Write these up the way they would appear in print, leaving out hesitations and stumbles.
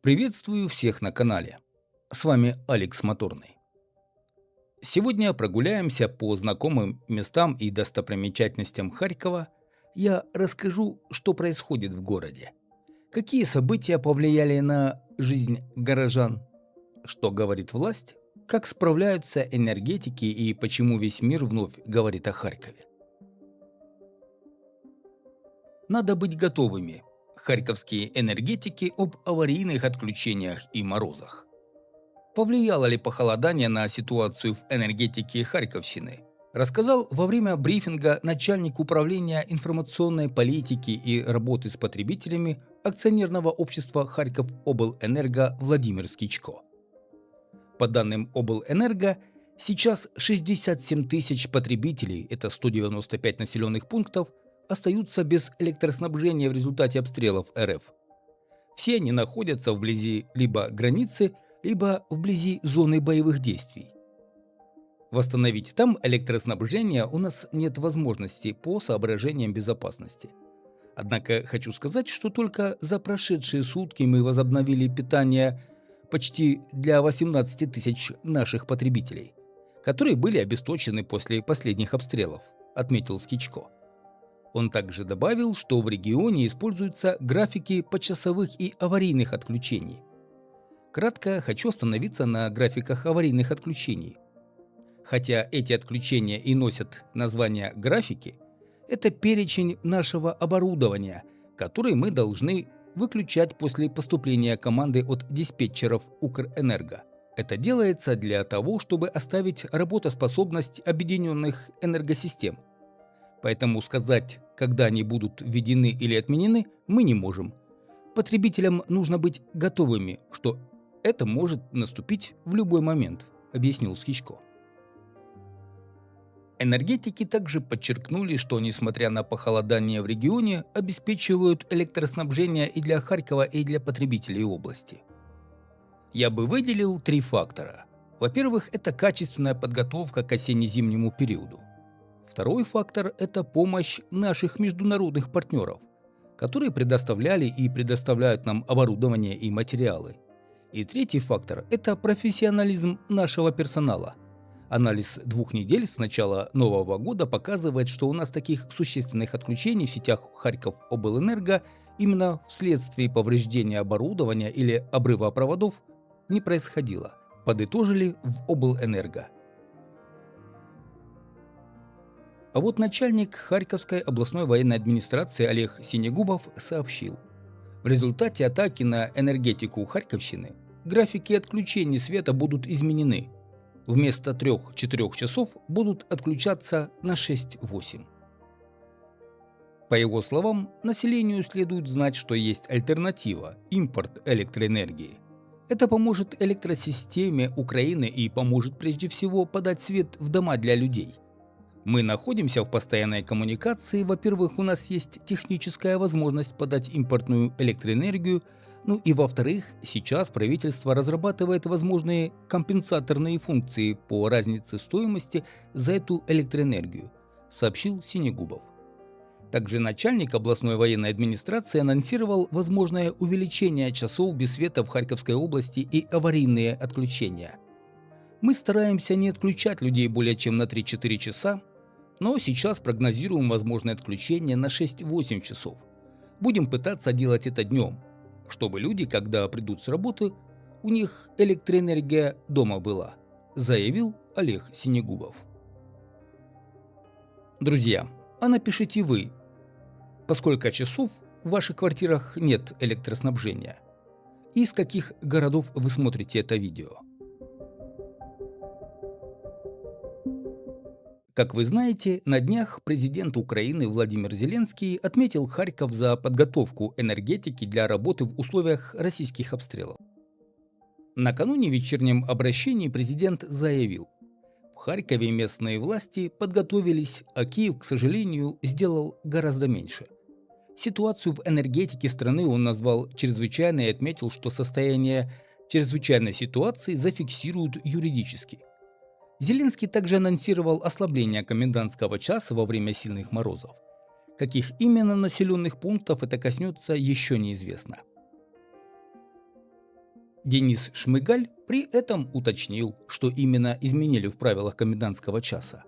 Приветствую всех на канале. С вами Алекс Моторный. Сегодня прогуляемся по знакомым местам и достопримечательностям Харькова. Я расскажу, что происходит в городе, какие события повлияли на жизнь горожан, что говорит власть, как справляются энергетики и почему весь мир вновь говорит о Харькове. Надо быть готовыми. Харьковские энергетики об аварийных отключениях и морозах. Повлияло ли похолодание на ситуацию в энергетике Харьковщины? Рассказал во время брифинга начальник управления информационной политики и работы с потребителями акционерного общества Харьков Облэнерго Владимир Скичко. По данным Облэнерго, сейчас 67 тысяч потребителей, это 195 населенных пунктов, остаются без электроснабжения в результате обстрелов РФ. Все они находятся вблизи либо границы, либо вблизи зоны боевых действий. Восстановить там электроснабжение у нас нет возможности по соображениям безопасности. Однако хочу сказать, что только за прошедшие сутки мы возобновили питание почти для 18 тысяч наших потребителей, которые были обесточены после последних обстрелов, отметил Скичко. Он также добавил, что в регионе используются графики почасовых и аварийных отключений. Кратко хочу остановиться на графиках аварийных отключений. Хотя эти отключения и носят название графики, это перечень нашего оборудования, который мы должны выключать после поступления команды от диспетчеров Укрэнерго. Это делается для того, чтобы оставить работоспособность объединенных энергосистем. Поэтому сказать, когда они будут введены или отменены, мы не можем. Потребителям нужно быть готовыми, что это может наступить в любой момент, объяснил Скичко. Энергетики также подчеркнули, что несмотря на похолодание в регионе, обеспечивают электроснабжение и для Харькова, и для потребителей области. Я бы выделил 3 фактора. Во-первых, это качественная подготовка к осенне-зимнему периоду. Второй фактор – это помощь наших международных партнеров, которые предоставляли и предоставляют нам оборудование и материалы. И третий фактор – это профессионализм нашего персонала. Анализ 2 недель с начала нового года показывает, что у нас таких существенных отключений в сетях Харьков Облэнерго именно вследствие повреждения оборудования или обрыва проводов не происходило, подытожили в Облэнерго. А вот начальник Харьковской областной военной администрации Олег Синегубов сообщил: в результате атаки на энергетику Харьковщины графики отключений света будут изменены. Вместо 3-4 часов будут отключаться на 6-8. По его словам, населению следует знать, что есть альтернатива – импорт электроэнергии. Это поможет электросистеме Украины и поможет прежде всего подать свет в дома для людей. Мы находимся в постоянной коммуникации. Во-первых, у нас есть техническая возможность подать импортную электроэнергию. Ну и во-вторых, сейчас правительство разрабатывает возможные компенсаторные функции по разнице стоимости за эту электроэнергию, сообщил Синегубов. Также начальник областной военной администрации анонсировал возможное увеличение часов без света в Харьковской области и аварийные отключения. Мы стараемся не отключать людей более чем на 3-4 часа, но сейчас прогнозируем возможное отключение на 6-8 часов. Будем пытаться делать это днем, чтобы люди, когда придут с работы, у них электроэнергия дома была, заявил Олег Синегубов. Друзья, а напишите вы, по сколько часов в ваших квартирах нет электроснабжения? И из каких городов вы смотрите это видео? Как вы знаете, на днях президент Украины Владимир Зеленский отметил Харьков за подготовку энергетики для работы в условиях российских обстрелов. Накануне в вечернем обращении президент заявил: в Харькове местные власти подготовились, а Киев, к сожалению, сделал гораздо меньше. Ситуацию в энергетике страны он назвал чрезвычайной и отметил, что состояние чрезвычайной ситуации зафиксируют юридически. Зеленский также анонсировал ослабление комендантского часа во время сильных морозов. Каких именно населенных пунктов это коснется, еще неизвестно. Денис Шмыгаль при этом уточнил, что именно изменили в правилах комендантского часа.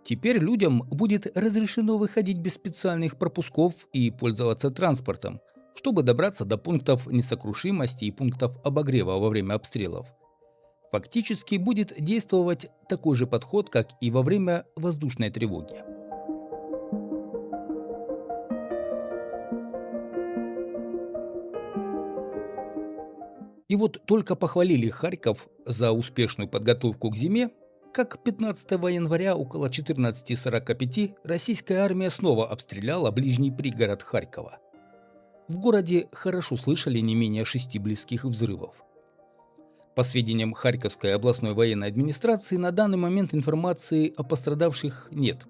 Теперь людям будет разрешено выходить без специальных пропусков и пользоваться транспортом, чтобы добраться до пунктов несокрушимости и пунктов обогрева во время обстрелов. Фактически будет действовать такой же подход, как и во время воздушной тревоги. И вот только похвалили Харьков за успешную подготовку к зиме, как 15 января около 14:45 российская армия снова обстреляла ближний пригород Харькова. В городе хорошо слышали не менее 6 близких взрывов. По сведениям Харьковской областной военной администрации, на данный момент информации о пострадавших нет.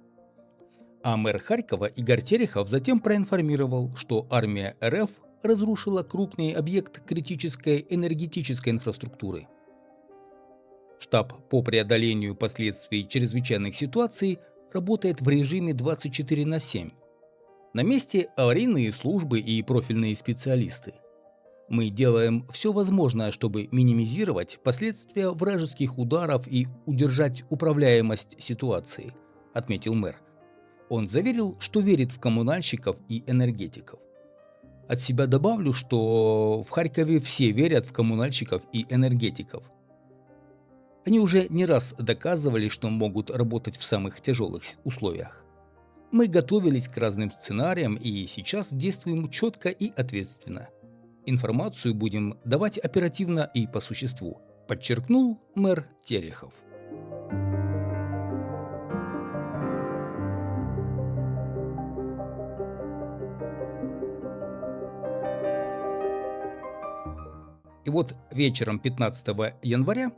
А мэр Харькова Игорь Терехов затем проинформировал, что армия РФ разрушила крупный объект критической энергетической инфраструктуры. Штаб по преодолению последствий чрезвычайных ситуаций работает в режиме 24/7. На месте аварийные службы и профильные специалисты. Мы делаем все возможное, чтобы минимизировать последствия вражеских ударов и удержать управляемость ситуации, отметил мэр. Он заверил, что верит в коммунальщиков и энергетиков. От себя добавлю, что в Харькове все верят в коммунальщиков и энергетиков. Они уже не раз доказывали, что могут работать в самых тяжелых условиях. Мы готовились к разным сценариям и сейчас действуем четко и ответственно. Информацию будем давать оперативно и по существу, подчеркнул мэр Терехов. И вот вечером 15 января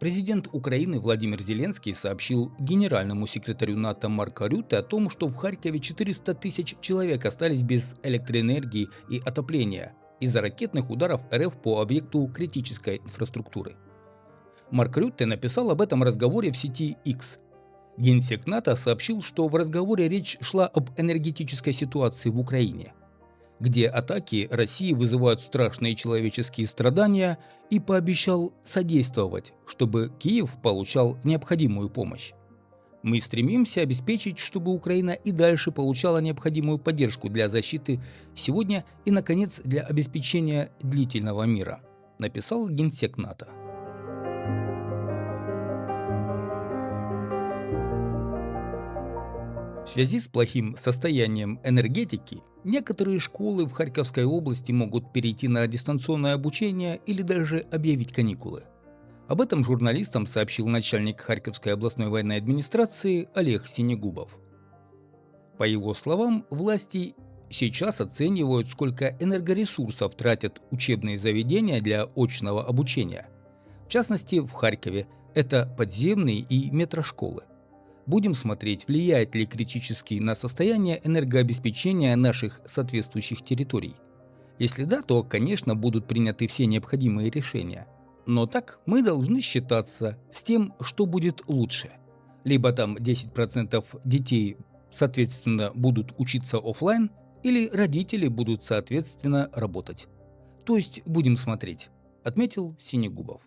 президент Украины Владимир Зеленский сообщил генеральному секретарю НАТО Марку Рютте о том, что в Харькове 400 тысяч человек остались без электроэнергии и отопления из-за ракетных ударов РФ по объекту критической инфраструктуры. Марк Рютте написал об этом разговоре в сети X. Генсек НАТО сообщил, что в разговоре речь шла об энергетической ситуации в Украине, где атаки России вызывают страшные человеческие страдания, и пообещал содействовать, чтобы Киев получал необходимую помощь. Мы стремимся обеспечить, чтобы Украина и дальше получала необходимую поддержку для защиты сегодня и, наконец, для обеспечения длительного мира, написал генсек НАТО. В связи с плохим состоянием энергетики, некоторые школы в Харьковской области могут перейти на дистанционное обучение или даже объявить каникулы. Об этом журналистам сообщил начальник Харьковской областной военной администрации Олег Синегубов. По его словам, власти сейчас оценивают, сколько энергоресурсов тратят учебные заведения для очного обучения. В частности, в Харькове это подземные и метрошколы. Будем смотреть, влияет ли критически на состояние энергообеспечения наших соответствующих территорий. Если да, то, конечно, будут приняты все необходимые решения. Но так мы должны считаться с тем, что будет лучше. Либо там 10% детей, соответственно, будут учиться офлайн, или родители будут, соответственно, работать. То есть будем смотреть, отметил Синегубов.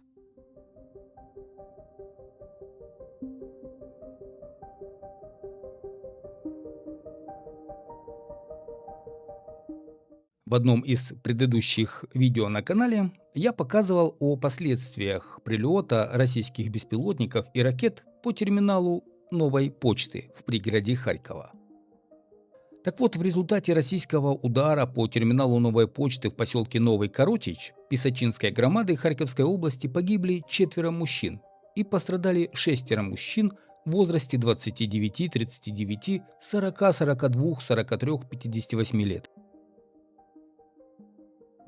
В одном из предыдущих видео на канале я показывал о последствиях прилета российских беспилотников и ракет по терминалу Новой почты в пригороде Харькова. Так вот, в результате российского удара по терминалу Новой почты в поселке Новый Коротич Писачинской громады Харьковской области погибли 4 мужчин и пострадали 6 мужчин в возрасте 29, 39, 40, 42, 43, 58 лет.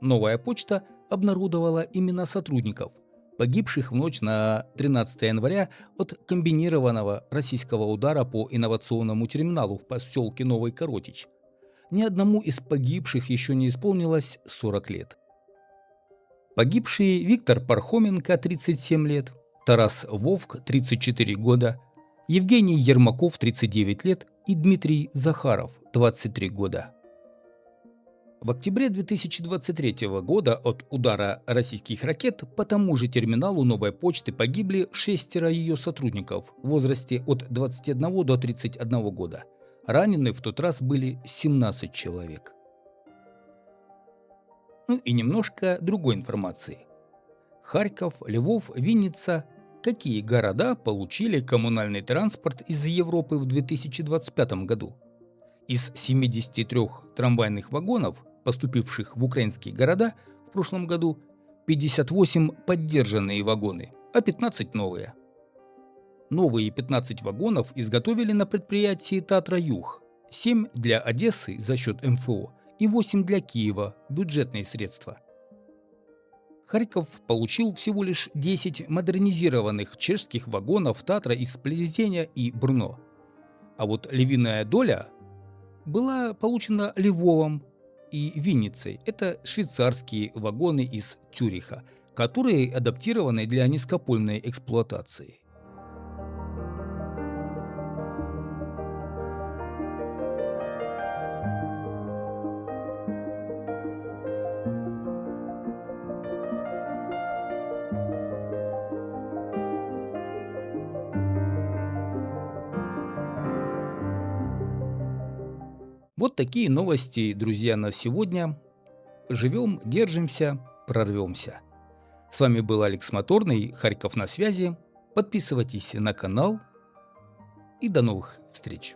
Новая почта обнародовала имена сотрудников, погибших в ночь на 13 января от комбинированного российского удара по инновационному терминалу в поселке Новый Коротич. Ни одному из погибших еще не исполнилось 40 лет. Погибшие Виктор Пархоменко, 37 лет, Тарас Вовк, 34 года, Евгений Ермаков, 39 лет и Дмитрий Захаров, 23 года. В октябре 2023 года от удара российских ракет по тому же терминалу новой почты погибли 6 ее сотрудников в возрасте от 21 до 31 года. Ранены в тот раз были 17 человек. Ну и немножко другой информации. Харьков, Львов, Винница. Какие города получили коммунальный транспорт из Европы в 2025 году? Из 73 трамвайных вагонов, поступивших в украинские города в прошлом году, 58 поддержанные вагоны, а 15 новые. Новые 15 вагонов изготовили на предприятии «Татра-Юг», 7 для Одессы за счет МФО и 8 для Киева – бюджетные средства. Харьков получил всего лишь 10 модернизированных чешских вагонов «Татра» из Плезеня и Брно. А вот львиная доля была получена Львовом и Винницей. Это швейцарские вагоны из Цюриха, которые адаптированы для низкопольной эксплуатации. Вот такие новости, друзья, на сегодня. Живем, держимся, прорвемся. С вами был Алекс Моторный, Харьков на связи. Подписывайтесь на канал и до новых встреч.